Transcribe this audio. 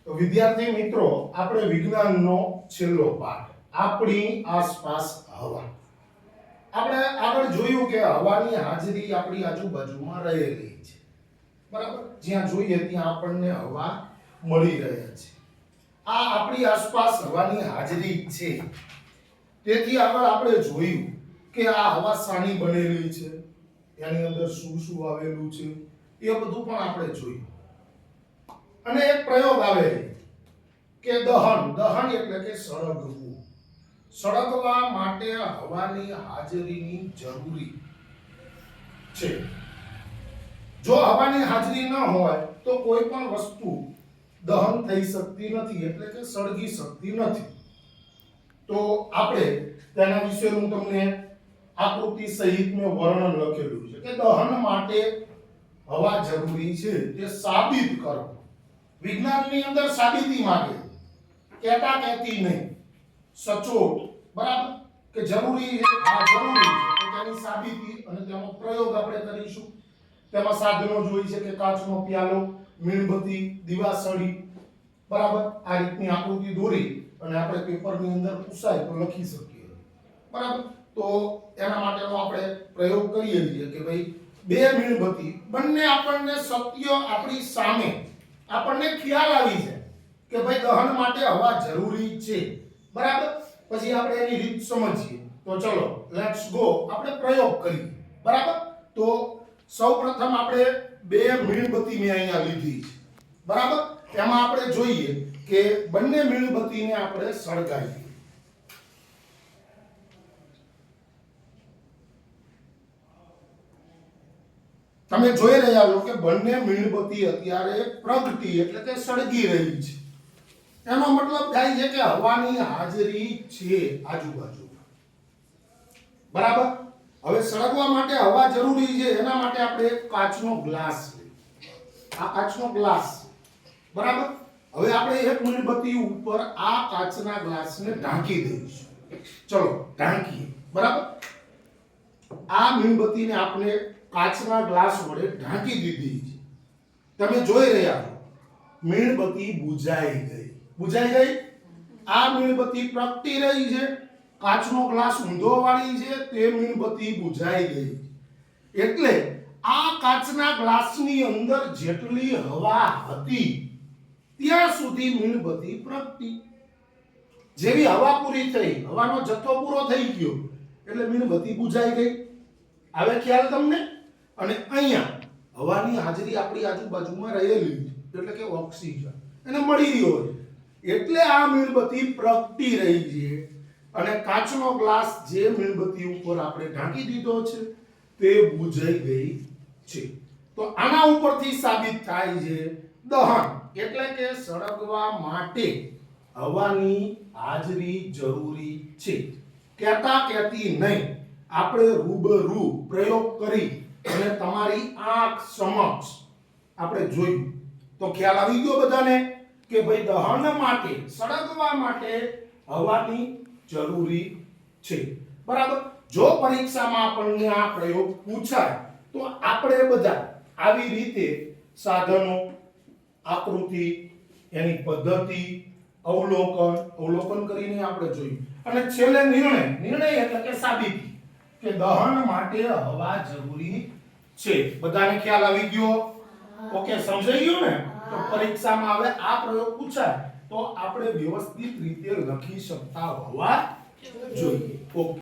તો વિદ્યાર્થી મિત્રો, આપણે વિજ્ઞાનનો છેલ્લો પાઠ, આપણી આસપાસ હવા. આપણે આગળ જોયું કે હવાની હાજરી આપણી આજુબાજુમાં રહેલી છે, બરાબર. જ્યાં જોઈએ ત્યાં આપણને હવા મળી રહે છે. આ આપણી આસપાસ હવાની હાજરી છે. તેથી આગળ આપણે જોયું કે આ હવા શાની બનેલી છે, એની અંદર શું શું આવેલું છે, એ બધું પણ આપણે જોયું. અને એક પ્રયોગ આવે કે દહન એટલે કે સળગવું. સળગવા માટે હવાની હાજરીની જરૂરી છે. જો હવાની હાજરી ન હોય તો કોઈ પણ વસ્તુ દહન થઈ શકતી નથી, એટલે કે સળગી શકતી નથી. તો આપણે તેના વિશે હું તમને આકૃતિ સહિત મેં વર્ણન લખેલું છે કે દહન માટે હવા જરૂરી છે તે સાબિત કરો. વિજ્ઞાનની અંદર સાબિતી માંગે, કહેતા કહેતી નહીં, સચોટ, બરાબર, કે જરૂરી છે, આ જરૂરી છે, તો તેની સાબિતી અને તેનો પ્રયોગ આપણે કરીશું. તેમાં સાધનો જોઈ છે કે કાચનો પ્યાલો, મીણબત્તી, દિવાસળી, બરાબર. આ રીતની આકૃતિ દોરી અને આપણે પેપરની અંદર પૂછાય તો લખી શકીએ, બરાબર. તો એના માટેનો આપણે પ્રયોગ કરીએ છીએ કે ભાઈ બે મીણબત્તી, બંને આપણને સત્ય આપણી સામે આપણને ખ્યાલ આવી છે કે ભાઈ દહન માટે હવા જરૂરી છે, બરાબર. પછી આપણે એની રીત સમજીએ. તો ચલો લેટ્સ ગો, આપણે પ્રયોગ કરીએ, બરાબર. તો સૌપ્રથમ આપણે બે મીણબત્તી મેં અહીંયા લીધી છે, બરાબર. એમાં આપણે જોઈએ કે બંને મીણબત્તીને આપણે સળગાવીએ. તમે જોઈ રહ્યા છો કે બંને મીણબત્તી અત્યારે પ્રગટી એટલે કે સળગી રહી છે. એનો મતલબ થાય છે કે હવાની હાજરી છે આજુબાજુમાં, બરાબર. હવે સળગવા માટે હવા જરૂરી છે, એના માટે આપણે એક કાચનો ગ્લાસ લઈએ. આ કાચનો ગ્લાસ, બરાબર. હવે આપણે એક મીણબત્તી ઉપર આ કાચના ગ્લાસને ઢાંકી દઈશું. ચલો ઢાંકીએ, બરાબર. આ મીણબત્તીને આપણે કાચના ગ્લાસ વડે ઢાંકી દીધી છે. તમે જોઈ રહ્યા છો મીણબત્તી બુઝાઈ ગઈ. બુઝાઈ ગઈ. આ મીણબત્તી પ્રગટી રહી છે, કાચનો ગ્લાસ ઊંધો વાળી છે, તે મીણબત્તી બુઝાઈ ગઈ. એટલે આ કાચના ગ્લાસની અંદર જેટલી હવા હતી ત્યાં સુધી મીણબત્તી પ્રગટી. જેવી હવા પૂરી થઈ, હવાનો જથ્થો પૂરો થઈ ગયો એટલે મીણબત્તી બુઝાઈ ગઈ. આવે ખ્યાલ તમને? અને અહીંયા હવાની હાજરી આપણી આજુબાજુમાં રહેલી છે, એટલે કે ઓક્સિજન એને મળી રહ્યો છે, એટલે આ મીણબત્તી પ્રગટી રહી છે. અને કાચનો ગ્લાસ જે મીણબત્તી ઉપર આપણે ઢાંકી દીધો છે તે બુઝાઈ ગઈ છે. તો આના ઉપરથી સાબિત થાય છે દહન એટલે કે સળગવા માટે હવાની હાજરી જરૂરી છે. કહેતા કહેતી નહીં, આપણે રૂબરૂ પ્રયોગ કરી અને તમારી આંખ સમક્ષ આપણે જોયું તો ખ્યાલ આવી ગયો બધાને કે ભાઈ દહન માટે, સળગવા માટે હવાની જરૂરી છે, બરાબર. જો પરીક્ષામાં આપણને આ પ્રયોગ પૂછાય તો આપણે બધા આવી રીતે સાધનો, આકૃતિ, એની પદ્ધતિ, અવલોકન કરીને આપણે જોયું. અને છેલ્લે નિર્ણય એટલે કે સાબિતી કે દહન માટે હવા જરૂરી છે. બધાને ખ્યાલ આવી ગયો? ઓકે, સમજાઈ ગયું ને? તો પરીક્ષામાં હવે આ પ્રયોગ પૂછાય તો આપણે વ્યવસ્થિત રીતે લખી શકતા હોવા જોઈએ. ઓકે.